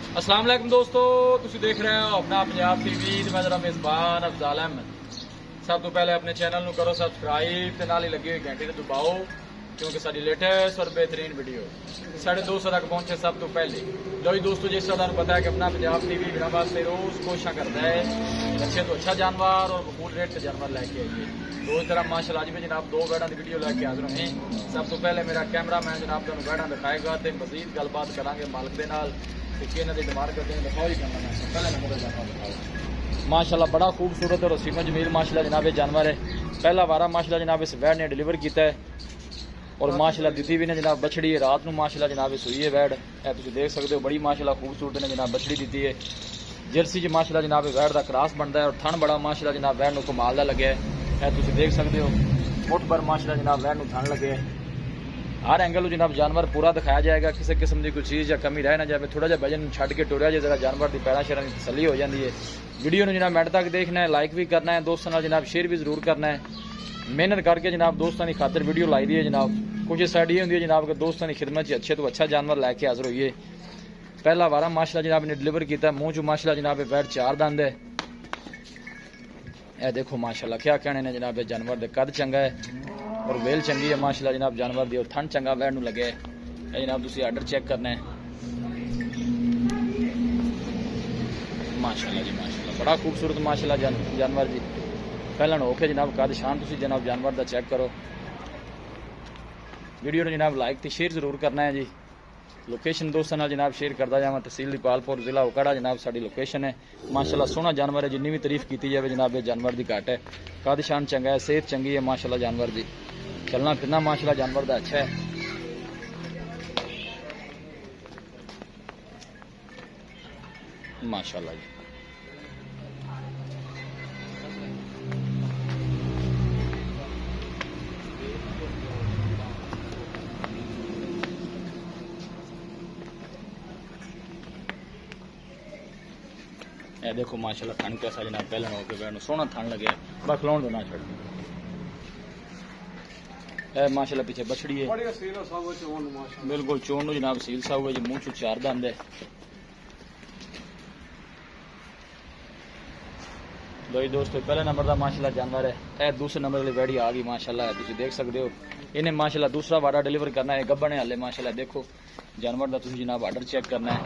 अस्सलाम वालेकुम दोस्तों, तुम देख रहे हो अपना पंजाब टीवी। मैं जरा मेजबान अफजाल अहमद। सब तो पहले अपने चैनल ਨੂੰ करो सबसक्राइब ਤੇ ਨਾਲ ਹੀ ਲੱਗੀ ਹੋਈ घंटी ਤੇ दबाओ, क्योंकि साड़ी लेटेस्ट और बेहतरीन वीडियो 250 तक पहुंचे सब तो पहले। लो जी दोस्तों, जिस तरह पता है कि अपना पंजाब टीवी मेरा वास्ते रोज कोशिश करता है अच्छे तो अच्छा जानवर और मकबूल रेट से जानवर लेके आइए। तो इस तरह माशाल्लाह आज भी जनाब दो बैडा की वीडियो लेके हाजिर हैं। सब तो पहले मेरा कैमरा मैन जनाब तुम बैडा दिखाएगा तो मजीद गलबात करांगे मालिक के नाल कि इन्हों की डिमांड करते हैं। दिखाओ ही करना पहले नंबर दिखाओ। माशाल्लाह बड़ा खूबसूरत और वसीम जमील माशाल्लाह जनाब जानवर है। पहला वारा माशाल्लाह जनाब इस वैड ने डिलीवर किया है और माशाल्लाह दी भी ने जनाब बछड़ी है। रात को माशाल्लाह जनाब सुई है वैड है, तुम देख सकते हो। बड़ी माशाल्लाह खूबसूरत ने जनाब बछड़ी दी है। जर्सी च माशाल्लाह जनाब वैड का क्रॉस बनता है और थन बड़ा माशाल्लाह जनाब वैड को कमाल का लगे है, तुम देख सकते हो। फुट पर माशाल्लाह जनाब वैड थन लगे है। हर एंगल जनाब जानवर पूरा दिखाया जाएगा, किसी किस्म की कोई चीज़ या कमी रह ना जाए। थोड़ा जहा वजन छड़ के टुरया जाए जरा जानवर की पैरा शैरा की तसली हो जाती है। वीडियो में जनाब मिनट तक देखना है, लाइक भी करना है, दोस्तों जनाब शेयर भी जरूर करना है। मेहनत करके जनाब दोस्तों की खातर वीडियो लाई दी है जनाब। कुछ साइड ये होंगी है जनाब कि दोस्तों की खिदमत से अच्छे तो अच्छा जानवर लैके हाजिर होइए। पहला वारा माशाल्लाह जनाब ने डिलीवर किया। मुँह चो माशाल्लाह जनाब वैड 4 दंद है। यह देखो माशाल्लाह क्या कहने ने जनाब जानवर दे कद चंगा है और वेल चंगी है माशाल्लाह जनाब जानवर दी और थन चंगा वैड नूं लगे है जनाब। तुसीं आर्डर चेक करना है। माशाल्लाह जी माशाल्लाह बड़ा खूबसूरत माशाल्लाह जानवर जी। पहला होके जनाब कद शान तुसीं जनाब जानवर दा चेक करो। वीडियो ने जनाब लाइक तो शेयर जरूर करना है जी। लोकेशन दोस्तों नाल जनाब शेयर करता जावा। तहसील दीपालपुर जिला उकाड़ा जनाब साड़ी लोकेशन है। माशाल्लाह सोहना जानवर है, जिन्नी भी तारीफ की जाए जनाब ये जानवर की घट है। कद शान चंगा है, सेहत चंगी है माशाल्लाह जानवर जी। चलना फिरना माशाल्लाह जानवर का अच्छा है। माशाल्लाह जी ए देखो माशाल्लाह थन कैसा जनाब पहले होके बैठ सोहना थन लगे बस खिलाउन दो ना छड़। माशाल्लाह पीछे बछड़ी है बिल्कुल चोन जनाब सील साहब है जी। मुंह चो 4 दंद है। दो दोस्तों पहले नंबर का माशाल्लाह जानवर है। यह दूसरे नंबर वाली वैड़ी आ गई माशाल्लाह, तुम देख सकते हो। इन्हें माशाल्लाह दूसरा वाड़ा डिलीवर करना है। गब्बन है हाले माशाल्लाह। देखो जानवर का तुम जनाब आर्डर चेक करना है।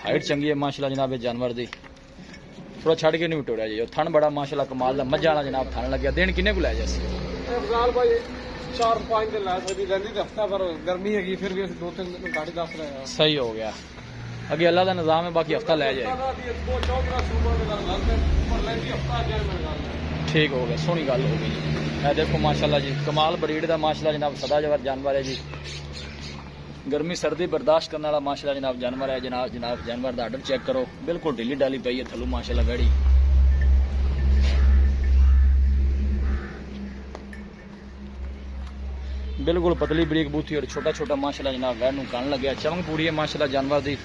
हाइट चंगी है माशाल्लाह जनाब जानवर दी। थोड़ा छड़ के नहीं टोड़ा जी। थन बड़ा माशाल्लाह कमाल का मजा वाला जनाब थन लगे। दिन किन्ने को लै जैसे 4-5 दिन लै सकती रहती हफ्ता पर गर्मी हैगी फिर भी 2-3 दिन गाड़ी दस रहे हैं। सही हो गया। अगे अल्लाह का निजाम है, बाकी हफ्ता लै जाए। ठीक हो गया, सोहनी गल हो गई। मैं देखो माशाल्लाह जी कमाल ब्रीड का माशाल्लाह जनाब सदा जबर जानवर है जी। गर्मी सर्दी बर्दाश्त करने वाला माशाल्लाह जनाब जानवर है। जनाब जानवर का आर्डर चेक करो। बिल्कुल ढीली डाली पई है थलू माशाल्लाह वैड़ी। बिल्कुल पतली बरीक बूथी और छोटा छोटा माशाल्लाह जनाब वैड नूं कन लगे। चमक पूरी है माशाल्लाह जानवर दी।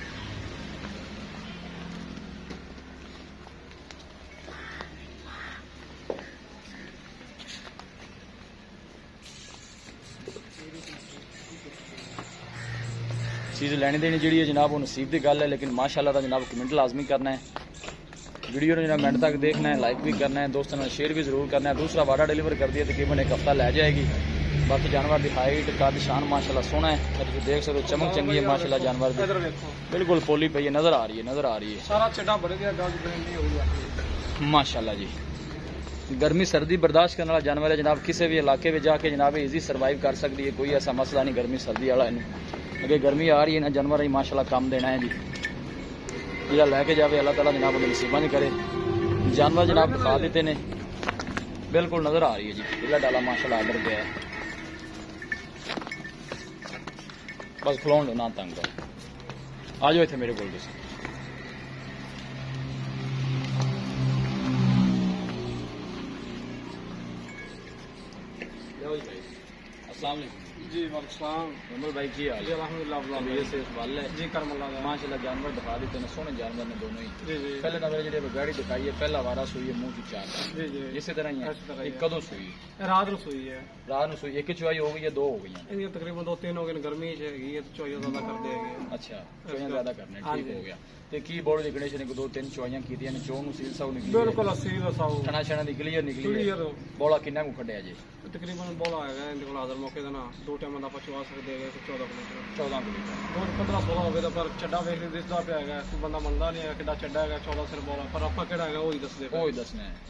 चीज़ लैनी देनी जी है जनाब वो नसीब की गल है, लेकिन माशाल्लाह का जनाब कमेंट लाजमी करना है। वीडियो ने जनाब मिनट तक देखना है, लाइक भी करना है, दोस्तों ने शेयर भी जरूर करना है। दूसरा वाड़ा डिलीवर कर दिया तकरीबन 1 हफ्ता लै जाएगी। बाकी जानवर की हाइट कद शान माशाल्लाह सोहना है। तुम देख सकते हो चमक चंगी है माशाल्लाह जानवर की। बिल्कुल पोली पई है, नजर आ रही है माशाल्लाह जी। गर्मी सर्दी बर्दाश्त करने वाला जानवर है जनाब। किसी भी इलाके में जाके जनाब ईजी सर्वाइव कर सकती है, कोई ऐसा मसला नहीं गर्मी सर्दी वाला। अगे गर्मी आ रही है ना जानवर ही माशाल्लाह काम देना है जी। जिला लैके जाए अल्लाह ताला जनाब उन्हें नसीबा नहीं करे। जानवर जनाब दिखा देते ने बिल्कुल नजर आ रही है जी। ढीला डाला माशाल्लाह आर्डर गया है। बस खिलाउन दो ना तंग करो। आ जाओ इतने मेरे को। अस्सलाम वालेकुम। जी वालेकुम मोहम्मद भाई की हाल जी अल्हम्दुलिल्लाह है? से सवाल है जी करमल्ला दा माशाल्लाह जानवर दिखा देते हैं, सोने जानवर ने दोनों ही। जी जी पहले नंबर जी गाड़ी दिखाई है, पहला वारा सुई है मुंह की चार जी जी इसी तरह ही है। इस तरह ही ये है। कदों सुई रात ਨੂੰ ਸੂਈ ਹੈ रात में सुई एक चुवाई हो गई या दो हो गई हैं? ਇਹਦੀਆਂ ਤਕਰੀਬਨ 2-3 ਹੋ ਗਏ ਨੇ ਗਰਮੀ ਚ ਹੈਗੀ ਹੈ ਤੇ ਚੋਈਆਂ ਜ਼ਿਆਦਾ ਕਰਦੇ ਹੈਗੇ अच्छा चुवाइयां ज्यादा करने हाँ ठीक जी। हो गया। ਤੇ ਕੀ ਬੋਲ ਦੀ ਕੰਡੀਸ਼ਨ ਇੱਕ ਦੋ ਤਿੰਨ ਚੁਵਾਈਆਂ ਕੀਤੀਆਂ ਨੇ, ਚੋਣ ਨੂੰ ਸੀਲ ਸਾਉ ਨਿਕਲੀ ਬਿਲਕੁਲ ਅਸਲੀ ਦਾ ਸਾਊ ਛਣਾ ਛਣਾ ਦੀ ਕਲੀਅਰ ਨਿਕਲੀ ਹੈ। ਕਲੀਅਰ ਬੋਲਾ ਕਿੰਨਾ ਕੁ ਕੱਢਿਆ ਜੀ? ਤਕਰੀਬਨ ਬੋਲਾ ਹੈਗਾ ਇਹਦੇ ਕੋਲ ਹਾਜ਼ਰ ਮੌਕੇ ਦਾ ਨਾ 2 ਟਾਈਮਾਂ ਦਾ ਆਪਾਂ ਚਵਾ ਸਕਦੇ ਹੈਗੇ ਤੇ 14 ਕਿਲੋਮੀਟਰ 14 ਕਿਲੋਮੀਟਰ 15-16 ਹੋਵੇ ਤਾਂ ਪਰ ਚੱਡਾ ਵੇਖ ਕੇ ਦਿਸਦਾ ਪਿਆ ਹੈਗਾ, ਕੋਈ ਬੰਦਾ ਮੰਨਦਾ ਨਹੀਂ ਹੈ ਕਿੱਡਾ ਚੱਡਾ ਹੈਗਾ 14 ਸਿਰ ਬੋਲਾ, ਪਰ ਆਪਾਂ ਕਿਹੜਾ ਹੈਗਾ ਉਹ ਹੀ ਦੱਸਦੇ ਪਏ। ਉਹ ਹੀ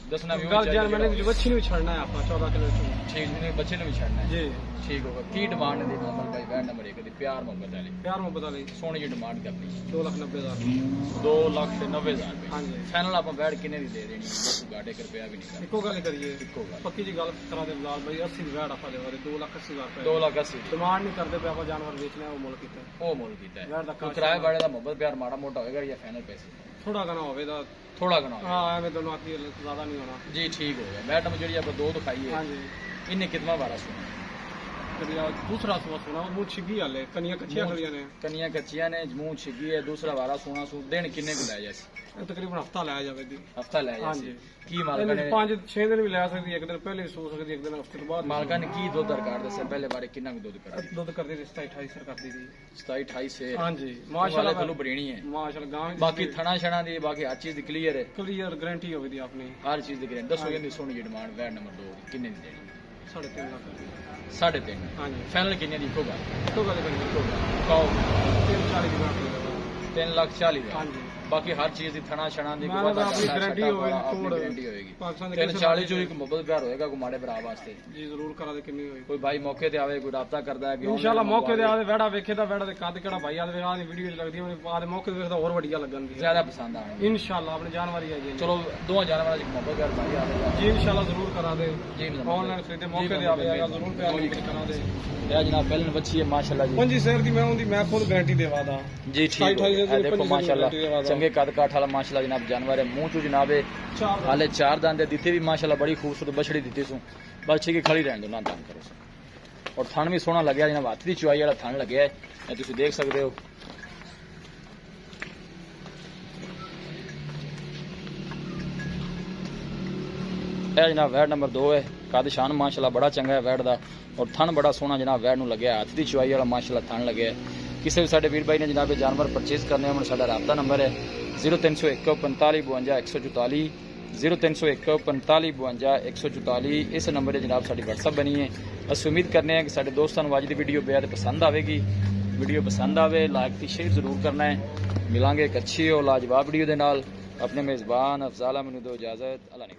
ਦੱਸਣਾ ਵੀ ਗੱਲ ਜਾਨ ਮੈਨੇ ਬੱਚੀ ਨੂੰ ਵੀ ਛੱਡਣਾ ਹੈ ਆਪਾਂ 14 ਕਿਲੋਮੀਟਰ ਠੀਕ ਨੇ, ਬੱਚੇ ਨੂੰ ਵੀ ਛੱਡਣਾ ਹੈ। ਜੀ ਠੀਕ ਹੋਗਾ। ਕੀ ਡਿਮਾਂਡ ਦੀ ਨੰਬਰ ਭਾਈ ਵੈਡ ਨੰਬਰ 1 ਦੀ ਪਿਆਰ ਮੁਹੱਬਤ ਵਾਲੀ ਪਿਆਰ ਮੁਹੱਬਤ ਵਾਲੀ ਸੋਹਣੀ ਜਿਹੀ ਡਿਮਾਂਡ ਕਰਨੀ 2,90,000 2,90,000 ਰੁਪਏ। ਹਾਂਜੀ ਫਾਈਨਲ ਆਪਾਂ ਵੈਡ ਕਿੰਨੇ ਦੀ ਦੇ ਦੇਣੀ ਹੈ? ਗਾੜੇ ਕਰ ਰੁਪਿਆ ਵੀ ਨਹੀਂ ਕਰਨਾ। ਇੱਕੋ ਗੱਲ ਕਰੀਏ ਇੱਕੋ ਗੱਲ ਪੱਕੀ ਜੀ ਗੱਲ ਕਰਾ ਦੇ ਬਜ਼ਾਰ ਬਈ 80 ਦੀ ਵੈਟ ਆਪਾਂ ਦੇ ਵਾਰੇ 2,80,000 ਰੁਪਏ 2,80,000 ਡਿਮਾਂਡ ਨਹੀਂ ਕਰਦੇ ਪਏ ਆਪਾਂ ਜਾਨਵਰ ਵੇਚਣਾ ਉਹ ਮੁੱਲ ਕੀਤਾ ਉਹ ਮੁੱਲ ਕੀਤਾ ਹੈ। ਵੈਟ ਦਾ ਕੋਈ ਕਿਰਾਏ ਬਾੜੇ ਦਾ ਮੁਹੱਬਤ ਪਿਆਰ ਮਾੜਾ ਮੋਟਾ ਹੋਏਗਾ ਜਾਂ ਫਾਈਨਲ ਪੈਸੇ ਥੋੜਾ ਗਣਾ ਹੋਵੇ ਤਾਂ ਥੋੜਾ ਗਣਾ ਹੋਏਗਾ? ਹਾਂ ਐਵੇਂ ਦੋਨੋਂ ਆਖੀ ਜ਼ਿਆਦਾ ਨਹੀਂ ਹੋਣਾ ਜੀ ਠੀਕ ਹੋ ਗਿਆ। ਵੈਡ ਨੰਬਰ ਜਿਹੜੀ ਆਪਾਂ ਦੋ ਦਿਖਾਈ ਹੈ ਹਾਂਜੀ ਇਹਨੇ ਕਿਤਨਾ ਵਾਰਾ ਸੁਣਾ? ਕਰੀਆ ਦੂਸਰਾ ਸਵਾ ਸੁਣਾ ਉਹ ਛਿੱਗੀ ਹਾਲੇ ਕਨੀਆਂ ਕੱਚੀਆਂ ਖੜੀਆਂ ਨੇ ਕੰਨੀਆਂ ਕੱਚੀਆਂ ਨੇ, ਜਮੂਹ ਛਿੱਗੀ ਹੈ, ਦੂਸਰਾ ਵਾਰਾ ਸੋਨਾ ਸੂ ਦਿਨ ਕਿੰਨੇ ਕੁ ਲੈ ਜਾਸੀ? ਇਹ ਤਕਰੀਬਨ ਹਫਤਾ ਲਾਇਆ ਜਾਵੇਗੀ ਹਫਤਾ ਲੈ ਜਾਸੀ। ਹਾਂਜੀ। ਕੀ ਮਾਲਕਾਂ ਨੇ 5-6 ਦਿਨ ਵੀ ਲੈ ਸਕਦੀ ਹੈ, ਇੱਕ ਦਿਨ ਪਹਿਲੇ ਸੋ ਸਕਦੀ ਹੈ, ਇੱਕ ਦਿਨ ਹਫਤੇ ਤੋਂ ਬਾਅਦ ਮਾਲਕਾਂ ਨੇ ਕੀ ਦੁੱਧ ਰਿਕਾਰਡ ਦੱਸਿਆ ਪਹਿਲੇ ਬਾਰੇ ਕਿੰਨਾ ਕੁ ਦੁੱਧ ਕਰਦੀ? ਦੁੱਧ ਕਰਦੀ ਰਹੀ 27-28 ਸਰ ਕਰਦੀ ਰਹੀ 27-28 ਸੇ ਹਾਂਜੀ ਮਾਸ਼ਾਅੱਲਾ ਮਾਸ਼ਾਅੱਲਾ ਤੁਹਾਨੂੰ ਬਰੇਣੀ ਹੈ। ਮਾਸ਼ਾਅੱਲਾ ਗਾਂ ਬਾਕੀ ਥਣਾ ਛਣਾ ਦੀ ਬਾਕੀ ਹਰ ਚੀਜ਼ ਦੀ ਕਲੀਅਰ ਹੈ, ਕਲੀਅਰ ਗਾਰੰਟੀ ਹੋਵੇਗੀ ਆਪਣੀ ਹਰ ਚੀਜ਼ ਦੀ ਗਰੰਟੀ। ਦੱਸੋ ਇਹਦੀ ਸੋਹਣੀ ਜਿਹੀ ਡਿਮਾਂਡ ਵੈਡ ਨੰਬਰ 2 ਕਿੰਨੇ ਦੀ ਦੇਣੀ? 3.5 ਲੱਖ 3.5। ਹਾਂਜੀ ਫਾਈਨਲ ਕਿੰਨੇ ਦੀ ਇੱਕੋ ਗੱਲ? ਇੱਕੋ ਗੱਲ ਕਰੀਏ ਕਹੋ 340 ਦੀ ਬਾਤ 3,40,000। ਹਾਂਜੀ ਬਾਕੀ ਹਰ ਚੀਜ਼ ਦੀ ਥਣਾ ਛਣਾ ਦੀ ਮੈਂ ਤਾਂ ਆਪਣੀ ਗਾਰੰਟੀ ਹੋਵੇਗੀ ਤੋੜ ਗਾਰੰਟੀ ਹੋਏਗੀ। ਪਾਕਿਸਤਾਨ ਦੇ 340 ਚੋਂ ਇੱਕ ਮੁਹੱਬਤ ਪਿਆਰ ਹੋਏਗਾ ਕੋਈ ਮਾੜੇ ਭਰਾ ਵਾਸਤੇ। ਜੀ ਜ਼ਰੂਰ ਕਰਾ ਦੇ ਕਿੰਨੀ ਹੋਈ ਕੋਈ ਭਾਈ ਮੌਕੇ ਤੇ ਆਵੇ, ਕੋਈ ਰਾਬਤਾ ਕਰਦਾ ਹੈ ਕਿ ਇਨਸ਼ਾਅੱਲਾ ਮੌਕੇ ਤੇ ਆਦੇ ਵੜਾ ਵੇਖੇ ਤਾਂ ਵੜਾ ਦੇ ਕੱਦ ਕਿਹੜਾ ਭਾਈ ਆਦੇ ਆਹ ਵੀਡੀਓ ਲੱਗਦੀ ਹੋਣੀ ਆਦੇ ਮੌਕੇ ਤੇ ਵੇਖਦਾ ਹੋਰ ਵੱਡੀਆਂ ਲੱਗਣ ਦੀ ਜ਼ਿਆਦਾ ਪਸੰਦ ਆਣਗੇ। ਇਨਸ਼ਾਅੱਲਾ ਆਪਣੇ ਜਾਨਵਰ ਹੀ ਹੈ ਜੀ ਚਲੋ ਦੋਵਾਂ ਜਾਨਵਰਾਂ ਦੀ ਮੁਹੱਬਤ ਪਿਆਰ ਭਾਈ ਆਵੇਗਾ ਜੀ ਇਨਸ਼ਾਅੱਲਾ ਜ਼ਰੂਰ ਕਰਾ ਦੇ ਜੀ। ਆਨਲਾਈਨ ਖਰੀਦੇ ਮੌਕੇ ਤੇ ਆਵੇਗਾ ਜ਼ਰੂਰ ਪਿਆਰ ਨਿਕਲ ਕਰਾ ਦੇ ਇਹ ਜਨਾਬ ਪਹਿਲਾਂ ਬੱਚੀ ਹੈ ਮਾਸ਼ਾਅੱਲਾ ਜੀ। ਪੰਜੀ ਸ਼ੇਰ ਦੀ ਮੈਂ ਉਹਦੀ ਮੈਂ ਖੁਦ ਗਾਰੰਟੀ ਦੇਵਾਦਾ ਜੀ ਠੀਕ ਹੈ। 28 ਇਹ ਦੇਖੋ ਮਾਸ਼ਾਅੱਲਾ गारंटी ਚੰਗੇ ਕੱਦ ਕਾਠ ਵਾਲਾ ਮਾਸ਼ਾਅੱਲਾ ਜਨਾਬ ਜਾਨਵਰ ਹੈ। ਮੂੰਹ ਚੋਂ ਜਨਾਬ ਇਹ चार ਹਾਲੇ 4 ਦੰਦ ਦਿੱਤੇ ਵੀ ਮਾਸ਼ਾਅੱਲਾ ਬੜੀ ਖੂਬਸੂਰਤ ਬਛੜੀ ਦਿੱਤੀ ਸੂ। ਬਸ ਠੀਕ ਹੈ ਖੜੀ ਰਹਿਣ ਦੋ ਨਾ ਦੰਦ ਕਰੋ ਸੋ। ਔਰ ਥਣ ਵੀ ਸੋਹਣਾ ਲੱਗਿਆ ਜਨਾਬ, ਹੱਥ ਦੀ ਚੁਆਈ ਵਾਲਾ ਥਣ ਲੱਗਿਆ ਹੈ, ਇਹ ਤੁਸੀਂ ਦੇਖ ਸਕਦੇ ਹੋ। ਇਹ ਜਨਾਬ ਵੈਡ ਨੰਬਰ 2 ਹੈ। ਕੱਦ ਸ਼ਾਨ ਮਾਸ਼ਾਅੱਲਾ ਬੜਾ ਚੰਗਾ ਹੈ ਵੈਡ ਦਾ, ਔਰ ਥਣ ਬੜਾ ਸੋਹਣਾ ਜਨਾਬ ਵੈਡ ਨੂੰ ਲੱਗਿਆ, ਹੱਥ ਦੀ ਚੁਆਈ ਵਾਲਾ ਮਾਸ਼ਾਅੱਲਾ ਥਣ ਲੱਗਿਆ। ਕਿਸੇ ਵੀ ਸਾਡੇ ਵੀਰ ਭਾਈ ਨੇ ਜਨਾਬ ਇਹ ਜਾਨਵਰ ਪਰਚੇਜ਼ ਕਰਨੇ ਹੋਣ ਸਾਡਾ ਰਾਬਤਾ ਨੰਬਰ ਹੈ 0301 45 52 144 0301 45 52 144। ਇਸ ਨੰਬਰ 'ਤੇ ਜਨਾਬ ਸਾਡੀ WhatsApp ਬਣੀ ਹੈ। ਅਸੀਂ ਉਮੀਦ ਕਰਨੇ ਹਾਂ ਕਿ ਸਾਡੇ ਦੋਸਤਾਂ ਨੂੰ ਅੱਜ ਦੀ ਵੀਡੀਓ ਬੇहद ਪਸੰਦ ਆਵੇਗੀ। ਵੀਡੀਓ ਪਸੰਦ ਆਵੇ ਲਾਈਕ ਤੇ ਸ਼ੇਅਰ ਜ਼ਰੂਰ ਕਰਨਾ ਹੈ। ਮਿਲਾਂਗੇ ਇੱਕ ਅੱਛੀ ਔਰ ਲਾਜਵਾਬ ਵੀਡੀਓ ਦੇ ਨਾਲ। ਆਪਣੇ ਮੇਜ਼ਬਾਨ ਅਫਜ਼ਾਲ ਅਹਿਮਦ ਨੂੰ ਦਿਓ ਇਜਾਜ਼ਤ। ਅੱਲਾ ਨੇ